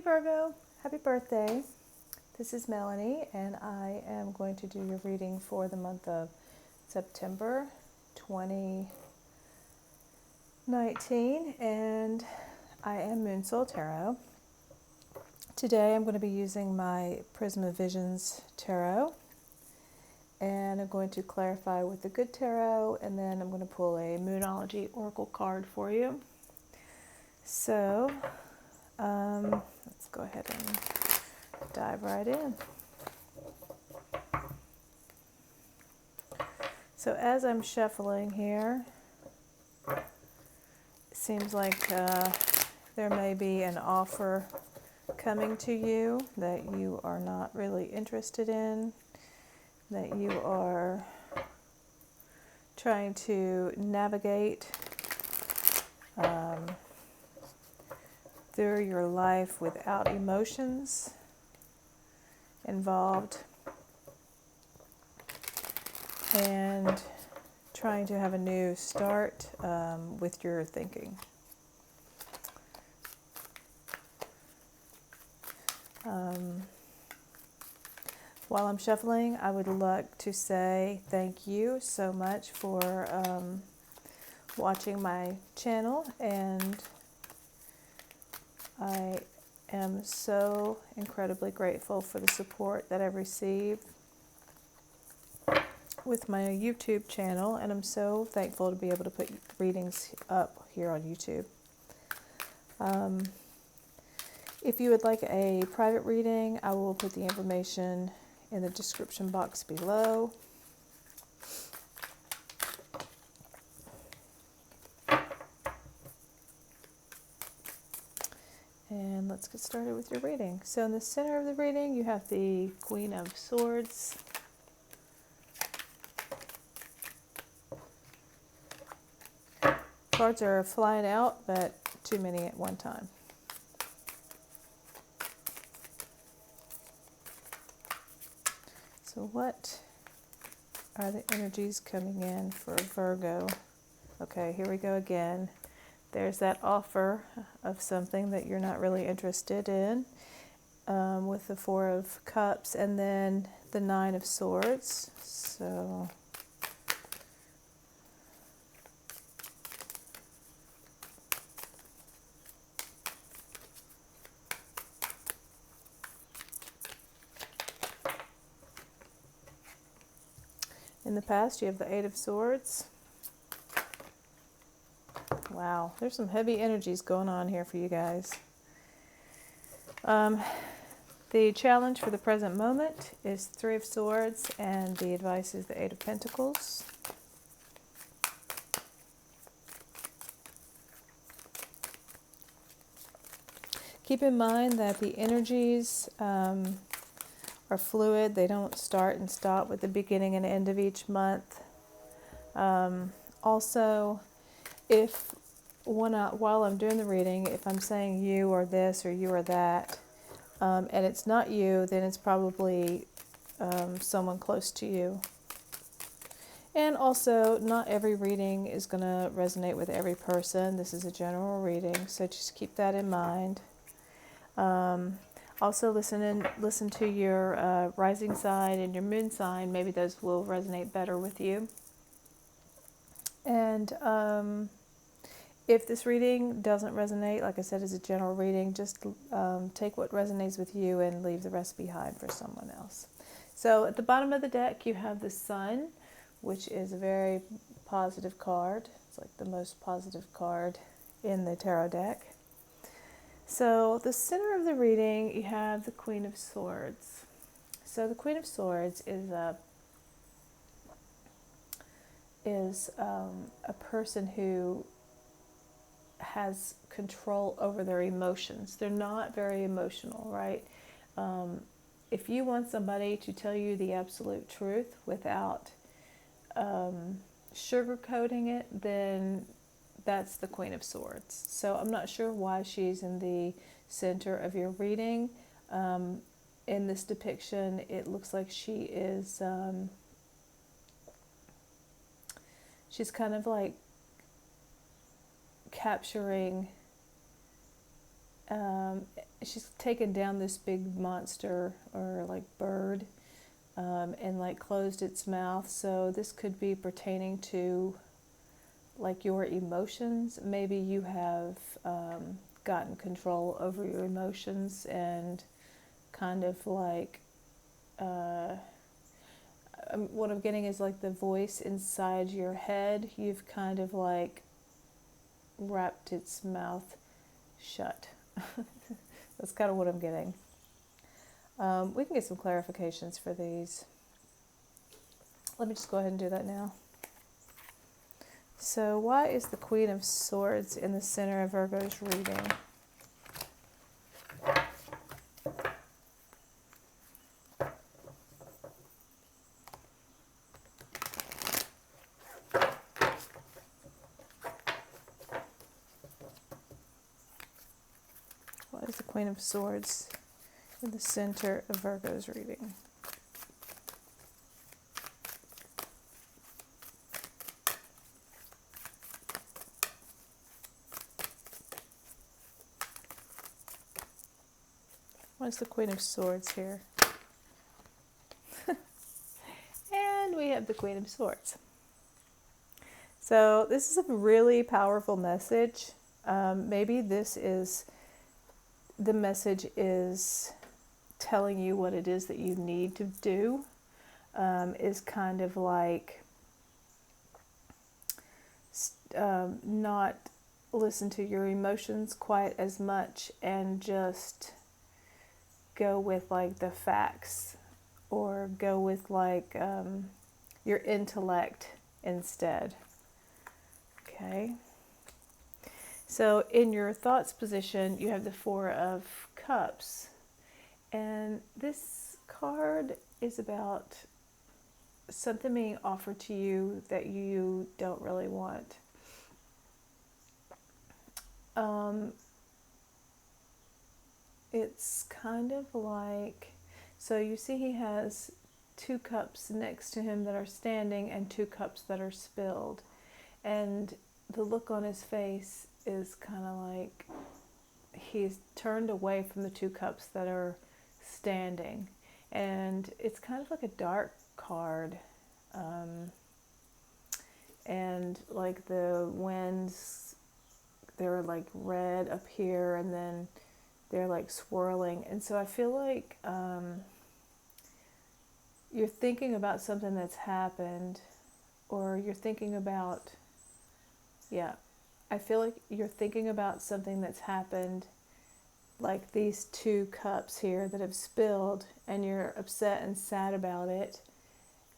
Virgo, happy birthday. This is Melanie, and I am going to do your reading for the month of September 2019, and I am Moon Soul Tarot. Today I'm going to be using my Prism of Visions Tarot, and I'm going to clarify with the Good Tarot, and then I'm going to pull a Moonology Oracle card for you. So, let's go ahead and dive right in. So as I'm shuffling here, it seems like there may be an offer coming to you that you are not really interested in, that you are trying to navigate through your life without emotions involved, and trying to have a new start with your thinking. While I'm shuffling, I would like to say thank you so much for watching my channel, and I am so incredibly grateful for the support that I've received with my YouTube channel, and I'm so thankful to be able to put readings up here on YouTube. If you would like a private reading, I will put the information in the description box below. And let's get started with your reading. So in the center of the reading, you have the Queen of Swords. Cards are flying out, but too many at one time. So what are the energies coming in for Virgo? Okay, here we go again. There's that offer of something that you're not really interested in, with the Four of Cups and then the Nine of Swords. So in the past, you have the Eight of Swords. Wow, there's some heavy energies going on here for you guys. The challenge for the present moment is Three of Swords, and the advice is the Eight of Pentacles. Keep in mind that the energies are fluid. They don't start and stop with the beginning and end of each month. Also, if while I'm doing the reading, if I'm saying you or this or you or that, and it's not you, then it's probably someone close to you. And also, not every reading is going to resonate with every person. This is a general reading, so just keep that in mind. Also, listen to your rising sign and your moon sign. Maybe those will resonate better with you. And if this reading doesn't resonate, like I said, it's a general reading, just take what resonates with you and leave the rest behind for someone else. So at the bottom of the deck, you have the Sun, which is a very positive card. It's like the most positive card in the tarot deck. So the center of the reading, you have the Queen of Swords. So the Queen of Swords is a person who has control over their emotions. They're not very emotional, right? If you want somebody to tell you the absolute truth without sugarcoating it, then that's the Queen of Swords. So I'm not sure why she's in the center of your reading. In this depiction, it looks like she is, she's kind of like capturing she's taken down this big monster or like bird, and like closed its mouth. So this could be pertaining to like your emotions. Maybe you have gotten control over your emotions and kind of like what I'm getting is like the voice inside your head. You've kind of like wrapped its mouth shut. That's kind of what I'm getting. We can get some clarifications for these. Let me just go ahead and do that now. So why is the Queen of Swords in the center of Virgo's reading? Why is the Queen of Swords in the center of Virgo's reading? Why is the Queen of Swords here? And we have the Queen of Swords. So this is a really powerful message. Maybe this is, the message is telling you what it is that you need to do. Is kind of like not listen to your emotions quite as much and just go with like the facts, or go with like your intellect instead. Okay. So in your thoughts position, you have the Four of Cups. And this card is about something being offered to you that you don't really want. It's kind of like, so you see he has 2 cups next to him that are standing and 2 cups that are spilled. And the look on his face is kind of like he's turned away from the 2 cups that are standing. And it's kind of like a dark card. And like the winds, they're like red up here, and then they're like swirling. And so I feel like you're thinking about something that's happened, or you're thinking about, I feel like you're thinking about something that's happened, like these 2 cups here that have spilled, and you're upset and sad about it,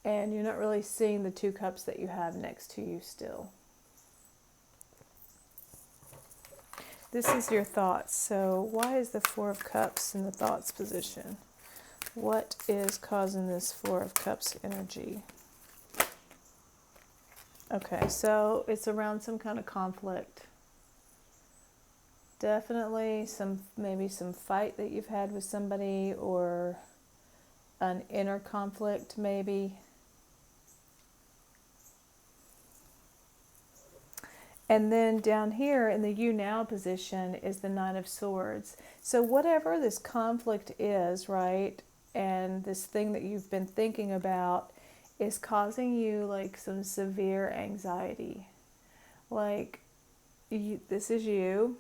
and you're not really seeing the 2 cups that you have next to you still. This is your thoughts. So why is the 4 of Cups in the thoughts position? What is causing this 4 of Cups energy? Okay, so it's around some kind of conflict. Definitely maybe some fight that you've had with somebody, or an inner conflict maybe. And then down here in the you now position is the 9 of Swords. So whatever this conflict is, right, and this thing that you've been thinking about is causing you like some severe anxiety. Like this is you,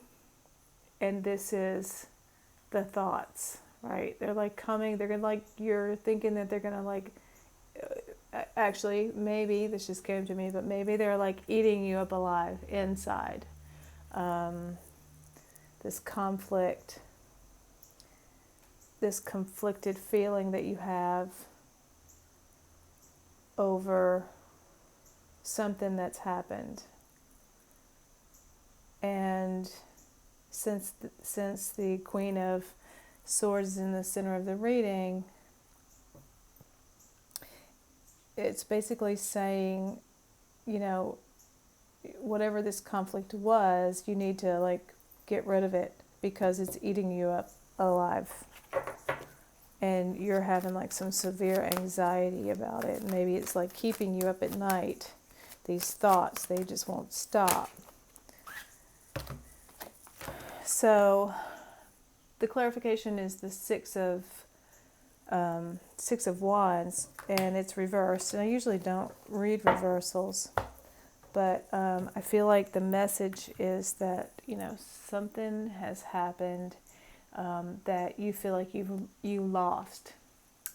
and this is the thoughts, right? They're like coming, they're gonna like, you're thinking that they're gonna like, actually, maybe this just came to me, but maybe they're like eating you up alive inside. This conflict, this conflicted feeling that you have over something that's happened. And since the Queen of Swords is in the center of the reading, it's basically saying, you know, whatever this conflict was, you need to like get rid of it because it's eating you up alive. And you're having like some severe anxiety about it. Maybe it's like keeping you up at night. These thoughts, they just won't stop. So the clarification is the Six of Wands, and it's reversed. And I usually don't read reversals, but I feel like the message is that, you know, something has happened that you feel like you lost.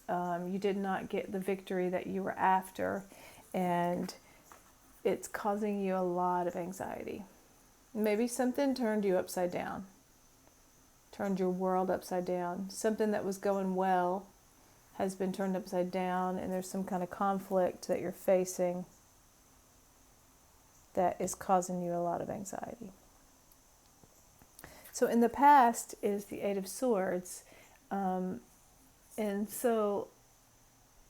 You did not get the victory that you were after, and it's causing you a lot of anxiety. Maybe something turned you upside down, turned your world upside down. Something that was going well has been turned upside down, and there's some kind of conflict that you're facing that is causing you a lot of anxiety. So in the past is the Eight of Swords, and so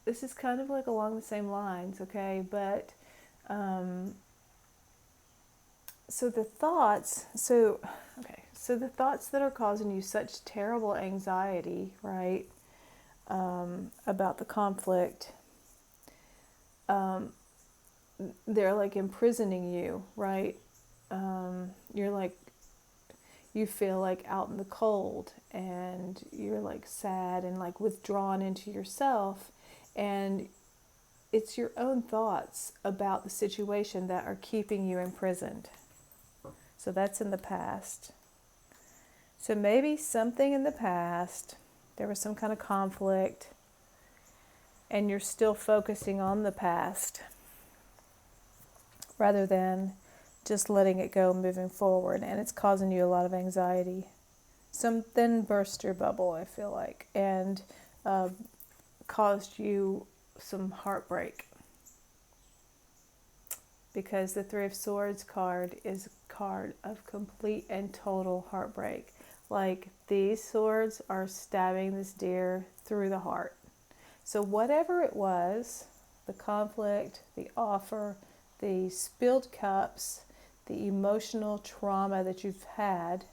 this is kind of like along the same lines, okay? But so the thoughts that are causing you such terrible anxiety, right, about the conflict, they're like imprisoning you, right? You're like, you feel like out in the cold, and you're like sad and like withdrawn into yourself, and it's your own thoughts about the situation that are keeping you imprisoned. So that's in the past. So maybe something in the past, there was some kind of conflict, and you're still focusing on the past rather than just letting it go, moving forward, and it's causing you a lot of anxiety. Something burst your bubble, I feel like, and caused you some heartbreak, because the Three of Swords card is a card of complete and total heartbreak. Like, these swords are stabbing this deer through the heart. So whatever it was, the conflict, the offer, the spilled cups, the emotional trauma that you've had,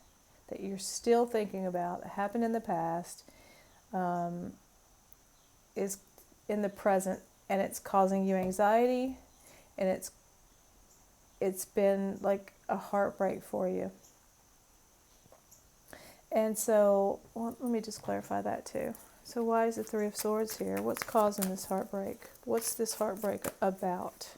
that you're still thinking about, that happened in the past, is in the present, and it's causing you anxiety, and it's been like a heartbreak for you. And so, well, let me just clarify that too. So why is the Three of Swords here? What's causing this heartbreak? What's this heartbreak about?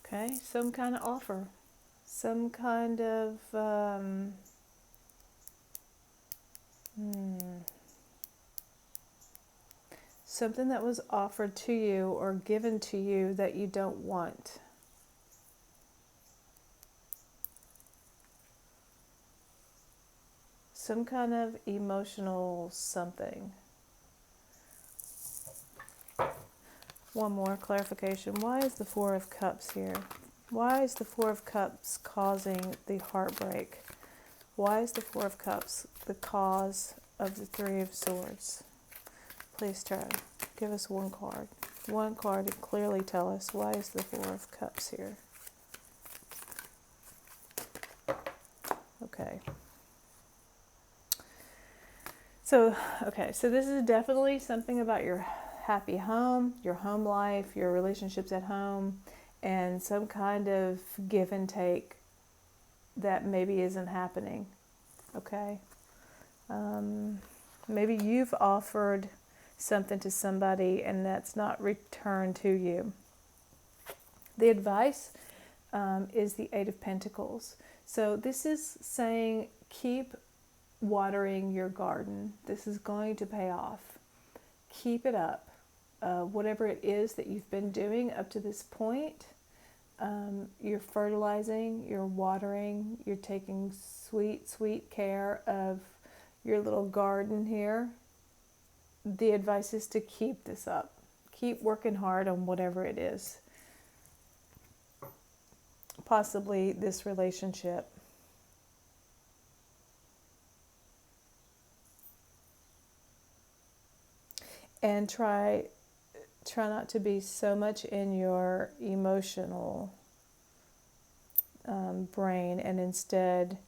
Okay, some kind of offer. Some kind of something that was offered to you or given to you that you don't want. Some kind of emotional something. One more clarification. Why is the Four of Cups here? Why is the Four of Cups causing the heartbreak? Why is the Four of Cups the cause of the Three of Swords? Please turn. Give us one card. One card to clearly tell us why is the Four of Cups here. Okay. So this is definitely something about your happy home, your home life, your relationships at home, and some kind of give and take that maybe isn't happening. Okay? Maybe you've offered something to somebody and that's not returned to you. The advice is the Eight of Pentacles. So this is saying keep watering your garden. This is going to pay off. Keep it up. Whatever it is that you've been doing up to this point, you're fertilizing, you're watering, you're taking sweet, sweet care of your little garden here. The advice is to keep this up. Keep working hard on whatever it is. Possibly this relationship. And try not to be so much in your emotional brain, and instead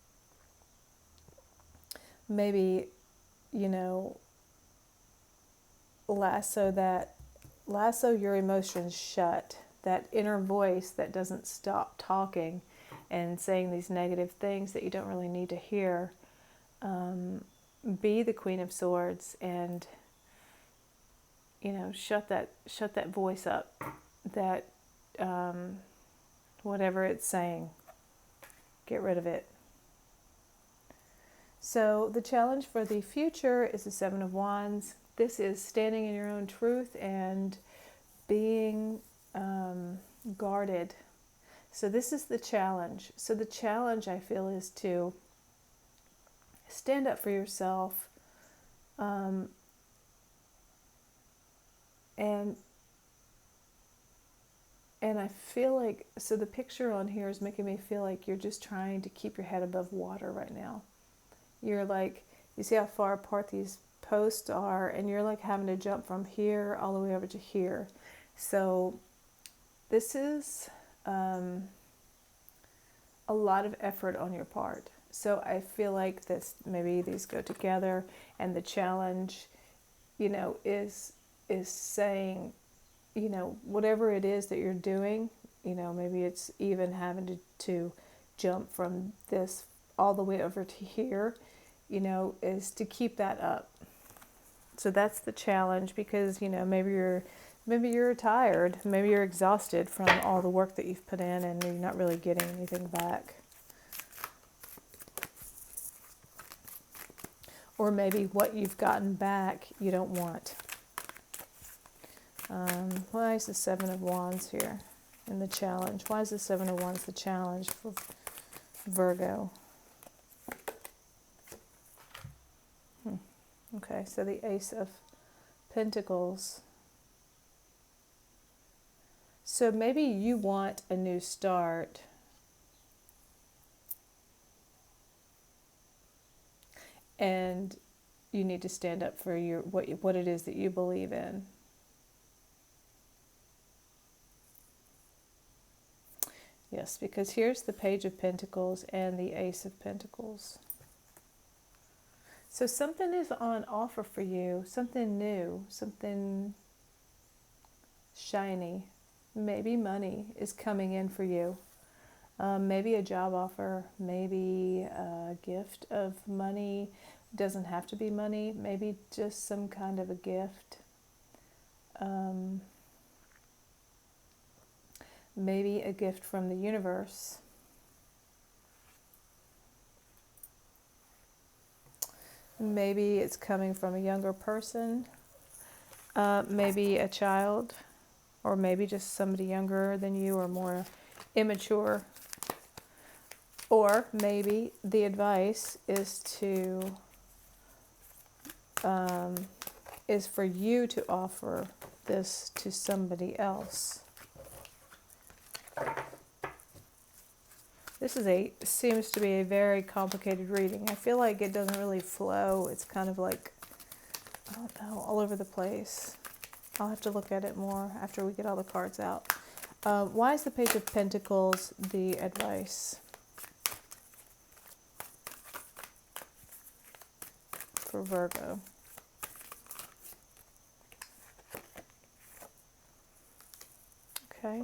maybe you know, lasso your emotions shut, that inner voice that doesn't stop talking and saying these negative things that you don't really need to hear. Be the Queen of Swords, and shut that voice up, that whatever it's saying, get rid of it. So the challenge for the future is the Seven of Wands. This is standing in your own truth and being guarded. So this is the challenge. So the challenge, I feel, is to stand up for yourself, and I feel like, so the picture on here is making me feel like you're just trying to keep your head above water right now. You're like, you see how far apart these posts are, and you're like having to jump from here all the way over to here. So this is a lot of effort on your part. So I feel like this, maybe these go together, and the challenge, is saying, whatever it is that you're doing, maybe it's even having to jump from this all the way over to here, is to keep that up. So that's the challenge, because, maybe you're tired, maybe you're exhausted from all the work that you've put in, and you're not really getting anything back. Or maybe what you've gotten back you don't want. Why is the Seven of Wands here in the challenge? Why is the Seven of Wands the challenge for Virgo? Okay, so the Ace of Pentacles. So maybe you want a new start. And you need to stand up for what it is that you believe in. Yes, because here's the Page of Pentacles and the Ace of Pentacles. So something is on offer for you, something new, something shiny. Maybe money is coming in for you. Maybe a job offer, maybe a gift of money. Doesn't have to be money, maybe just some kind of a gift. Maybe a gift from the universe. Maybe it's coming from a younger person, maybe a child, or maybe just somebody younger than you or more immature. Or maybe the advice is is for you to offer this to somebody else. This seems to be a very complicated reading. I feel like it doesn't really flow. It's kind of like, I don't know, all over the place. I'll have to look at it more after we get all the cards out. Why is the Page of Pentacles the advice for Virgo? Okay.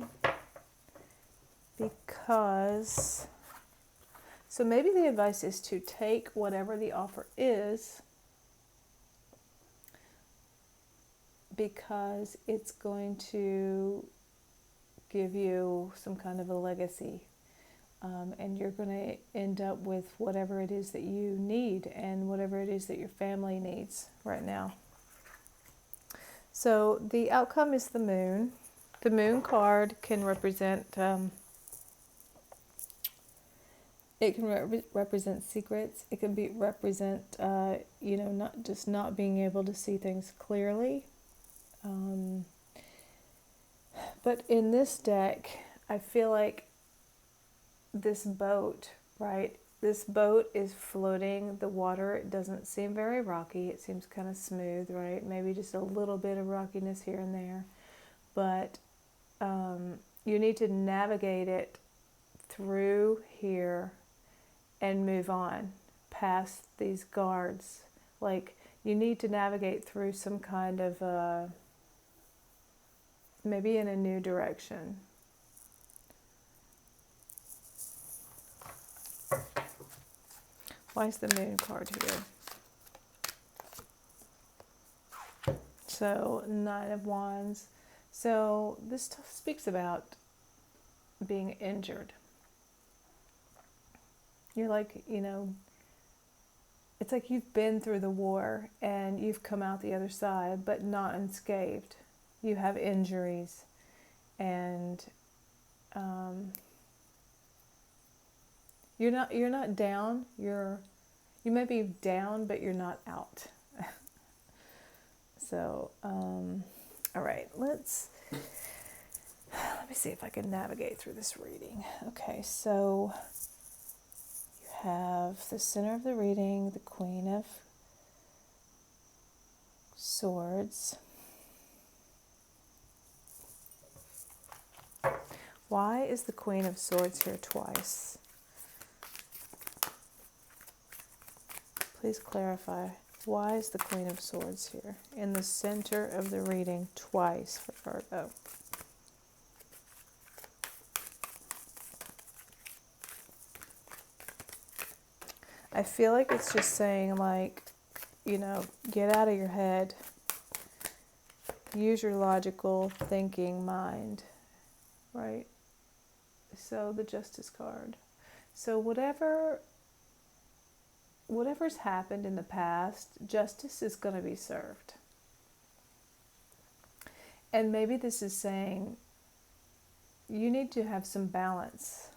Because, so maybe the advice is to take whatever the offer is, because it's going to give you some kind of a legacy, and you're going to end up with whatever it is that you need and whatever it is that your family needs right now. So the outcome is the Moon. The Moon card can represent it can represent secrets. It can represent not being able to see things clearly. But in this deck, I feel like this boat, right? This boat is floating the water. It doesn't seem very rocky. It seems kind of smooth, right? Maybe just a little bit of rockiness here and there. But you need to navigate it through here and move on past these guards. Like, you need to navigate through some kind of maybe in a new direction. Why is the Moon card here? So, Nine of Wands. So, this speaks about being injured. You're like, it's like you've been through the war and you've come out the other side, but not unscathed. You have injuries, and you're not down. You may be down, but you're not out. So, all right, let me see if I can navigate through this reading. Okay, so you have the center of the reading, the Queen of Swords. Why is the Queen of Swords here twice? Please clarify. Why is the Queen of Swords here in the center of the reading twice for Virgo? I feel like it's just saying, like, get out of your head. Use your logical thinking mind, right? So the Justice card. So whatever's happened in the past, justice is going to be served. And maybe this is saying you need to have some balance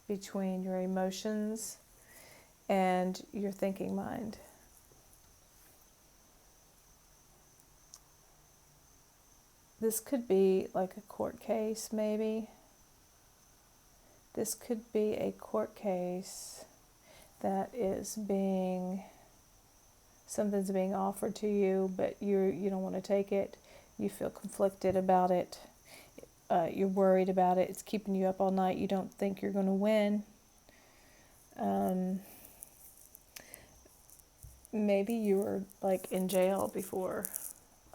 between your emotions and your thinking mind. This could be like a court case, maybe. This could be a court case that something's being offered to you, but you don't want to take it. You feel conflicted about it. You're worried about it. It's keeping you up all night. You don't think you're going to win. Maybe you were like in jail before,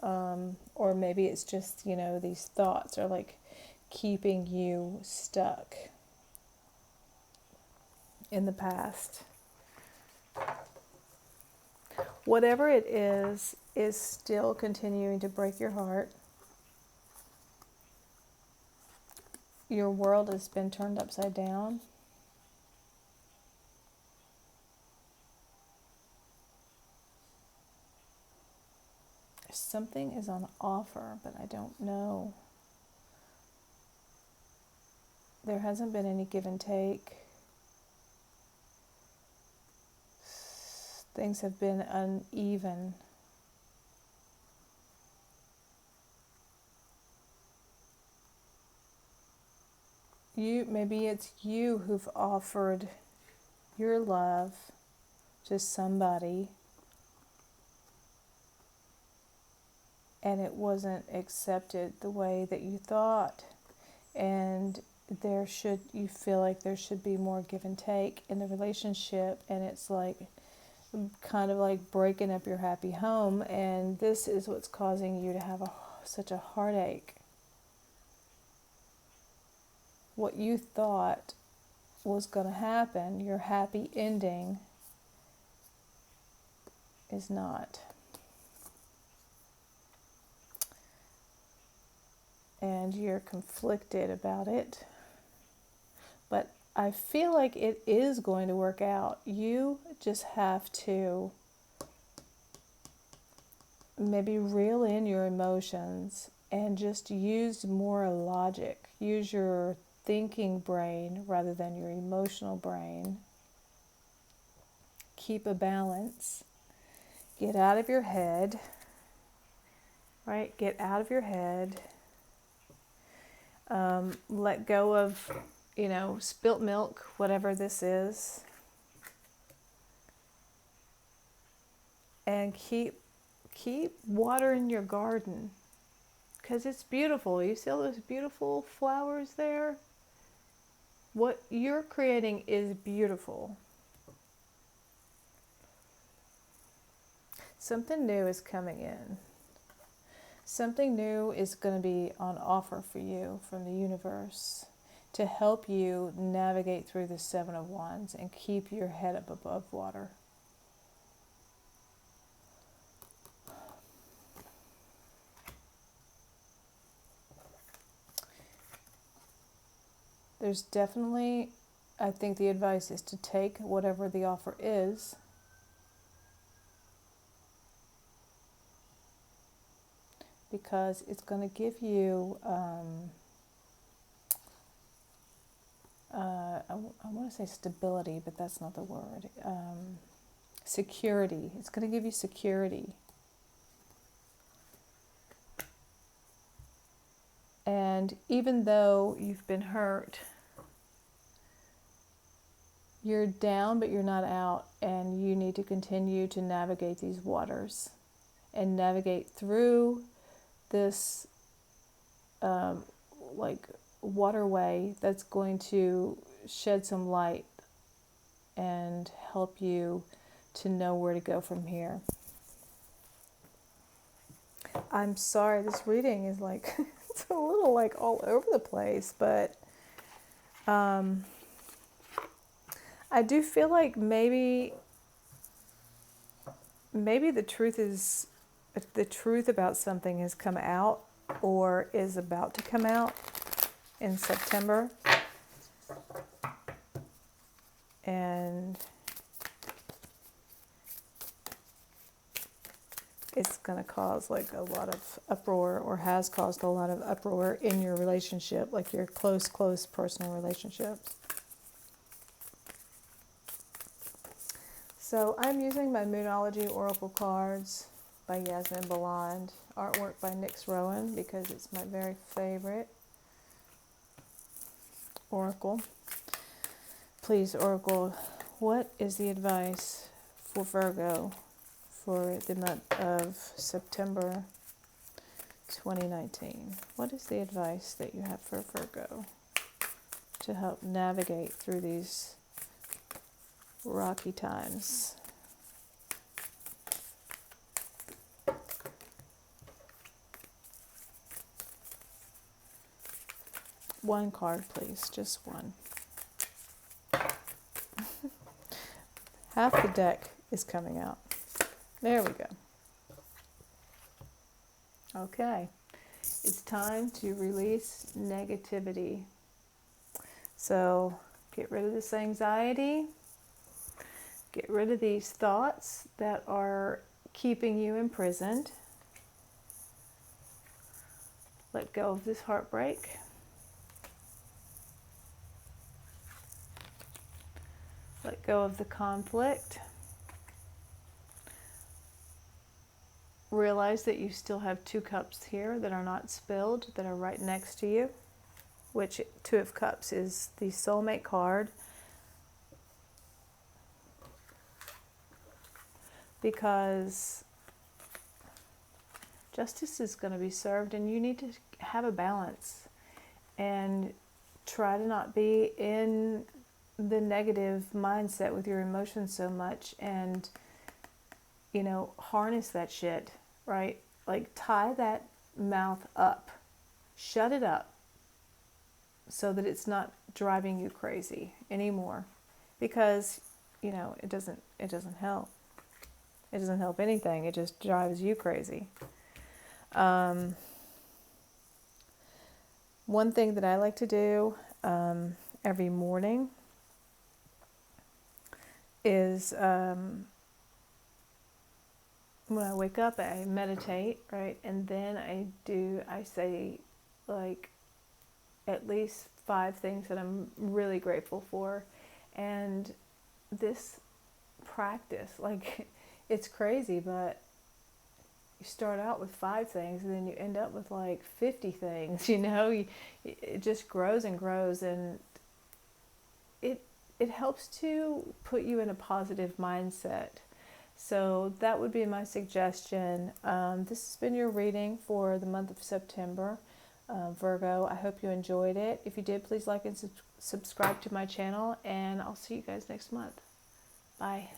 or maybe it's just, these thoughts are like keeping you stuck in the past. Whatever it is still continuing to break your heart. Your world has been turned upside down. Something is on offer, but I don't know. There hasn't been any give and take. Things have been uneven. Maybe it's you who've offered your love to somebody and it wasn't accepted the way that you thought, and you feel like there should be more give and take in the relationship, and it's like kind of like breaking up your happy home, and this is what's causing you to have such a heartache. What you thought was going to happen, your happy ending, is not. And you're conflicted about it. But I feel like it is going to work out. You just have to maybe reel in your emotions and just use more logic. Use your thinking brain rather than your emotional brain. Keep a balance. Get out of your head. Right? Get out of your head. Let go of, spilt milk, whatever this is. And keep watering your garden. Because it's beautiful. You see all those beautiful flowers there? What you're creating is beautiful. Something new is coming in. Something new is going to be on offer for you from the universe to help you navigate through the Seven of Wands and keep your head up above water. There's definitely, I think the advice is to take whatever the offer is because it's going to give you, I want to say stability, but that's not the word. Security. It's going to give you security. And even though you've been hurt, you're down, but you're not out, and you need to continue to navigate these waters and navigate through this like waterway that's going to shed some light and help you to know where to go from here. I'm sorry, this reading is like, it's a little like all over the place, but I do feel like maybe the truth about something has come out or is about to come out in September. And it's going to cause like a lot of uproar, or has caused a lot of uproar in your relationship, like your close personal relationships. So I'm using my Moonology Oracle cards by Yasmin Ballond, artwork by Nyx Rowan, because it's my very favorite oracle. Please, Oracle, what is the advice for Virgo for the month of September 2019? What is the advice that you have for Virgo to help navigate through these rocky times? One card, please, just one. Half the deck is coming out. There we go. Okay, it's time to release negativity. So get rid of this anxiety. Get rid of these thoughts that are keeping you imprisoned. Let go of this heartbreak. Let go of the conflict. Realize that you still have 2 cups here that are not spilled, that are right next to you, which 2 of Cups is the soulmate card. Because justice is going to be served, and you need to have a balance and try to not be in the negative mindset with your emotions so much, and harness that shit, right? Like, tie that mouth up, shut it up, so that it's not driving you crazy anymore, because it doesn't help. It doesn't help anything. It just drives you crazy. One thing that I like to do every morning is when I wake up, I meditate, right? And then I say like at least 5 things that I'm really grateful for. And this practice, like, it's crazy, but you start out with 5 things and then you end up with like 50 things, it just grows and grows, and it helps to put you in a positive mindset. So that would be my suggestion. This has been your reading for the month of September, Virgo. I hope you enjoyed it. If you did, please like and subscribe to my channel, and I'll see you guys next month. Bye.